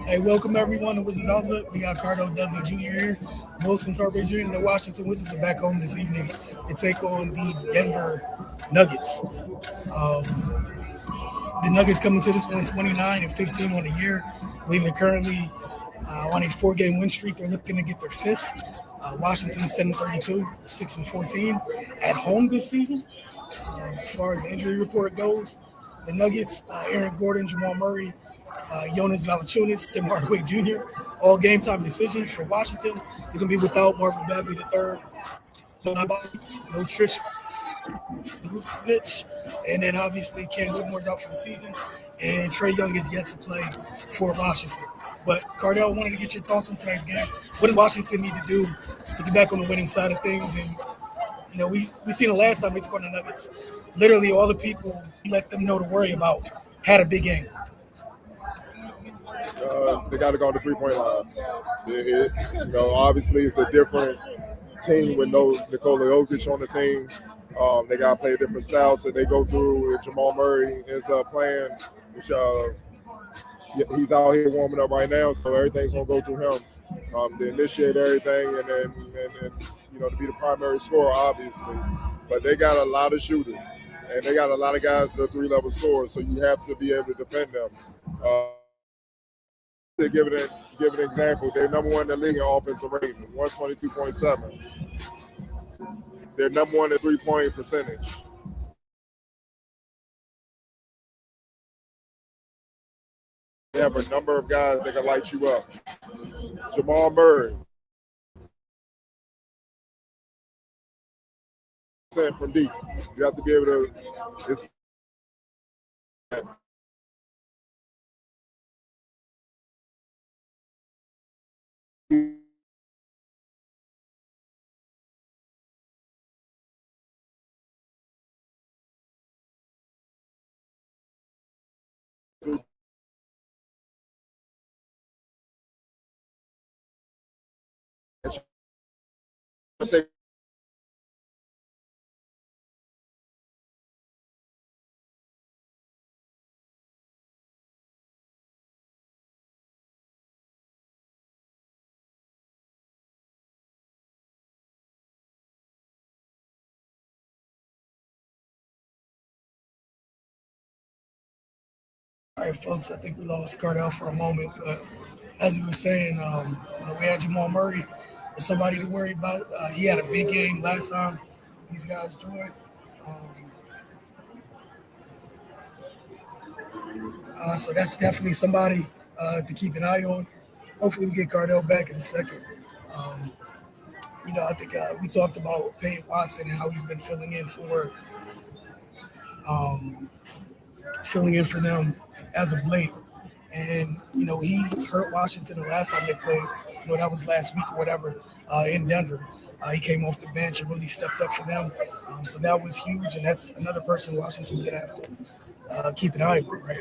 Hey, welcome everyone to Wizards Outlook. We got Cardo Dudley Jr. here, Wilson Tarver Jr. and the Washington Wizards are back home this evening to take on the Denver Nuggets. The Nuggets coming to this one 29 and 15 on the year. I believe they're currently on a 4-game win streak. They're looking to get their fifth. Washington 7-32, 6-14 at home this season. As far as the injury report goes, the Nuggets, Aaron Gordon, Jamal Murray, Jonas Valanciunas, Tim Hardaway Jr., all game time decisions for Washington. They're going to be without Marvin Bagley III, no Trish Vucevic, and then obviously Ken Whitmore's out for the season, and Trey Young is yet to play for Washington. But Cardell, wanted to get your thoughts on tonight's game. What does Washington need to do to get back on the winning side of things? And we seen the last time they took on the Nuggets. Literally, all the people he let them know to worry about had a big game. They got to go to the three-point line. Obviously it's a different team with no Nikola Jokic on the team. They got to play a different style, so they go through. If Jamal Murray is playing, which he's out here warming up right now, so everything's gonna go through him to initiate everything, and then to be the primary scorer, obviously. But they got a lot of shooters, and they got a lot of guys that are three-level scorers, so you have to be able to defend them. To give an example, they're number one in the league in offensive rating, 122.7. They're number one in three-point percentage. They have a number of guys that can light you up. Jamal Murray, from deep. You have to be able to. Take All right, folks, I think we lost Cardell for a moment, but as we were saying, we had Jamal Murray as somebody to worry about. He had a big game last time these guys joined. So that's definitely somebody to keep an eye on. Hopefully we get Cardell back in a second. I think we talked about Peyton Watson and how he's been filling in for them as of late. And, he hurt Washington the last time they played. That was last week or whatever in Denver. He came off the bench and really stepped up for them. So that was huge. And that's another person Washington's going to have to keep an eye on, right?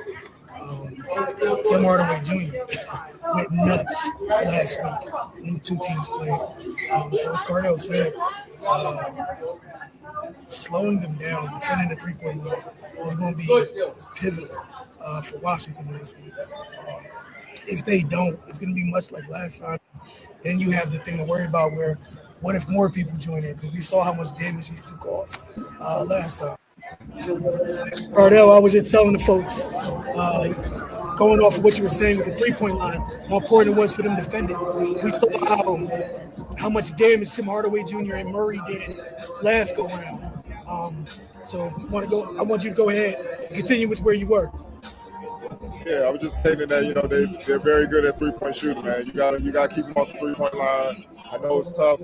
Tim Hardaway Jr. went nuts last week when the two teams played. So as Cardell said, slowing them down, defending the three-point line is going to be pivotal for Washington in this week. If they don't, it's going to be much like last time. Then you have the thing to worry about where, what if more people join in? Because we saw how much damage these two caused last time. Cardell, I was just telling the folks, going off of what you were saying with the three-point line, how important it was for them defending. We saw how much damage Tim Hardaway Jr. and Murray did last go-round. So I want you to go ahead and continue with where you were. Yeah, I was just stating that they're very good at three-point shooting, man. You gotta keep them off the three-point line. I know it's tough.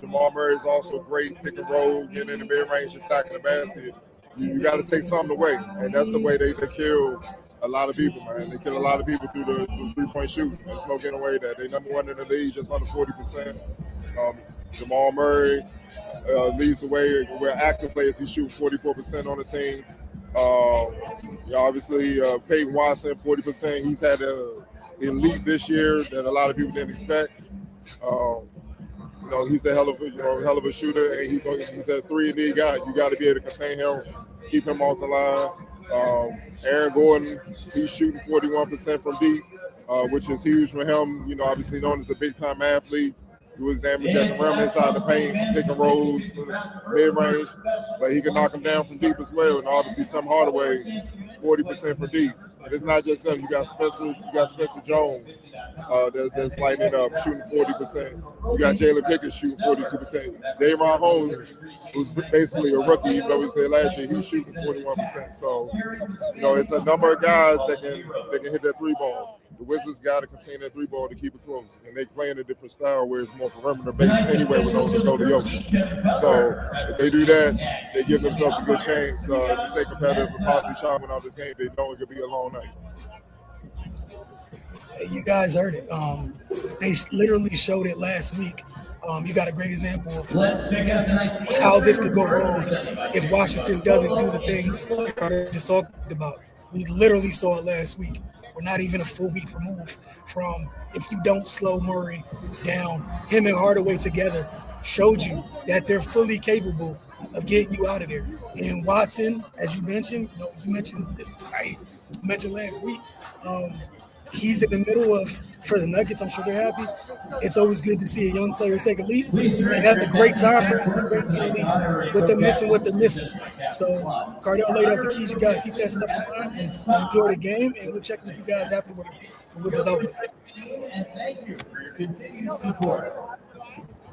Jamal Murray is also great, pick and roll, getting in the mid-range, attacking the basket. You got to take something away, and that's the way they kill a lot of people, man. They kill a lot of people through the three-point shooting. There's no getting away with that. They number one in the league, just under 40%. Jamal Murray leads the way. We're active players. He shoots 44% on the team. Obviously, Peyton Watson, 40%. He's had an elite this year that a lot of people didn't expect. He's a hell of a shooter, and he's a 3-and-D guy. You got to be able to contain him, keep him off the line. Aaron Gordon, he's shooting 41% from deep, which is huge for him. You know, obviously known as a big-time athlete. He was damage at the rim inside the paint, pick and rolls, mid-range, but he can knock them down from deep as well. And obviously, Sam Hardaway, 40% from deep. And it's not just them. You got Spencer Jones, that's lighting it up, shooting 40%. You got Jalen Pickett shooting 42%. Dayron Holmes, who's basically a rookie, even though he said last year, he's shooting 41%. So, you know, it's a number of guys that can hit that three ball. The Wizards got to contain that three ball to keep it close, and they play in a different style where it's more perimeter based anyway with Nikola Jokic. So if they do that, they give themselves a good chance to stay competitive and possibly shine out this game. They know it could be a long night. You guys heard it. They literally showed it last week. You got a great example of how this could go wrong if Washington doesn't do the things Carter just talked about. We literally saw it last week. We're not even a full week removed from if you don't slow Murray down. Him and Hardaway together showed you that they're fully capable of getting you out of there. And Watson, as you mentioned, you mentioned this tonight, you mentioned last week. He's in the middle of, for the Nuggets, I'm sure they're happy. It's always good to see a young player take a leap, and that's a great time for them to get a leap with them missing what they're missing. So Cardell laid out the keys. You guys keep that stuff in mind. Enjoy the game, and we'll check with you guys afterwards for Wizards Open.